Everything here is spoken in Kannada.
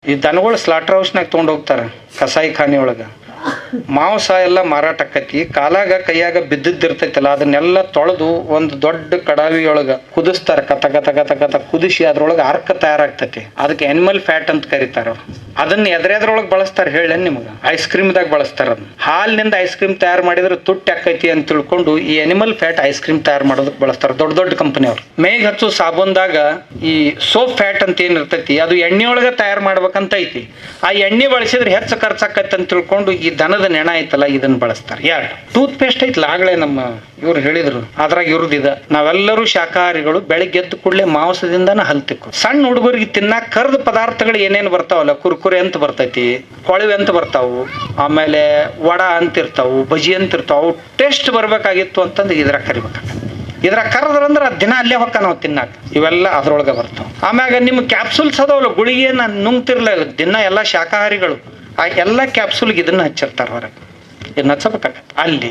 ಈ ದನಗಳು ಸ್ಲಾಟರ್ ಹೌಸ್ನಾಗ ತೊಗೊಂಡು ಹೋಗ್ತಾರೆ ಕಸಾಯಿ ಖಾನೆ ಒಳಗೆ. ಮಾಂಸ ಎಲ್ಲ ಮಾರಾಟ ಆಕತಿ. ಕಾಲಾಗ ಕೈಯಾಗ ಬಿದ್ದಿದ್ದಿರ್ತೈತಲ್ಲ ಅದನ್ನೆಲ್ಲ ತೊಳೆದು ಒಂದು ದೊಡ್ಡ ಕಡಾವಿಯೊಳಗ ಕುದಿಸ್ತಾರ. ಕತ ಕತ ಕತ ಕತ ಕುದಿಸಿ ಅದ್ರೊಳಗೆ ಅರ್ಕ ತಯಾರಾಗ್ತೈತಿ. ಅದಕ್ಕೆ ಅನಿಮಲ್ ಫ್ಯಾಟ್ ಅಂತ ಕರೀತಾರ. ಅದನ್ನ ಎದ್ರೊಳಗೆ ಬಳಸ್ತಾರೆ ಹೇಳ ನಿಮ್ಗೆ? ಐಸ್ ಕ್ರೀಮ್ದಾಗ ಬಳಸ್ತಾರ. ಅದನ್ನ ಹಾಲಿನಿಂದ ಐಸ್ ಕ್ರೀಮ್ ತಯಾರು ಮಾಡಿದ್ರೆ ತುಟ್ಟಿ ಆಕೈತಿ ಅಂತ ತಿಳ್ಕೊಂಡು ಈ ಅನಿಮಲ್ ಫ್ಯಾಟ್ ಐಸ್ ಕ್ರೀಮ್ ತಯಾರು ಮಾಡೋದಕ್ಕೆ ಬಳಸ್ತಾರೆ ದೊಡ್ಡ ದೊಡ್ಡ ಕಂಪನಿಯವ್ರು. ಮೇಘ ಹಚ್ಚು ಸಾಬೂನ್ದಾಗ ಈ ಸೋಪ್ ಫ್ಯಾಟ್ ಅಂತ ಏನ್ ಇರ್ತೈತಿ ಅದು ಎಣ್ಣೆ ಒಳಗೆ ತಯಾರು ಮಾಡ್ಬೇಕಂತ ಐತಿ. ಆ ಎಣ್ಣೆ ಬಳಸಿದ್ರೆ ಹೆಚ್ಚು ಖರ್ಚಾಕೈತಿ ಅಂತ ತಿಳ್ಕೊಂಡು ಈ ದನದ ನೆಣ ಐತಲ್ಲ ಇದನ್ನ ಬಳಸ್ತಾರೆ. ಯಾರು ಟೂತ್ ಪೇಸ್ಟ್ ಐತಲ್ಲ ಆಗ್ಲೇ ನಮ್ಮ ಇವ್ರು ಹೇಳಿದ್ರು ಅದ್ರಾಗ ಇರುದಿದ. ನಾವೆಲ್ಲರೂ ಶಾಕಾಹಾರಿಗಳು. ಬೆಳಿಗ್ಗೆ ಎದ್ದು ಕೂಡಲೇ ಮಾಂಸದಿಂದನ ಹಲ್ತಿಕ್ಕು. ಸಣ್ಣ ಹುಡುಗರಿಗೆ ತಿನ್ನಾಕ ಕರ್ದ ಪದಾರ್ಥಗಳು ಏನೇನು ಬರ್ತಾವಲ್ಲ, ಕುರ್ಕುರೆ ಅಂತ ಬರ್ತೈತಿ, ಕೊಳವೆ ಅಂತ ಬರ್ತಾವು, ಆಮೇಲೆ ವಡ ಅಂತ ಇರ್ತಾವು, ಬಜಿ ಅಂತ ಇರ್ತಾವು. ಟೇಸ್ಟ್ ಬರ್ಬೇಕಾಗಿತ್ತು ಅಂತಂದ್ರೆ ಇದ್ರಾಗ ಕರಿಬೇಕಾಗ. ಇದ್ರಾಗ ಕರೆದ್ರಂದ್ರೆ ದಿನ ಅಲ್ಲೇ ಹೊಕ್ಕ ನಾವು ತಿನ್ನಾಕ. ಇವೆಲ್ಲ ಅದ್ರೊಳಗೆ ಬರ್ತಾವ. ಆಮ್ಯಾಗ ನಿಮ್ಮ ಕ್ಯಾಪ್ಸೂಲ್ಸ್ ಅದಾವಲ್ಲ ಗುಳಿಗೆ ನಾನು ನುಂಗ್ತಿರ್ಲ ದಿನ ಎಲ್ಲ ಶಾಕಾಹಾರಿಗಳು. ಆ ಎಲ್ಲ ಕ್ಯಾಪ್ಸೂಲ್ಗೆ ಇದನ್ನ ಹಚ್ಚಿರ್ತಾರ ಹೊರಗೆ. ಇದನ್ನ ಹಚ್ಚಬೇಕಾಗತ್ತೆ ಅಲ್ಲಿ.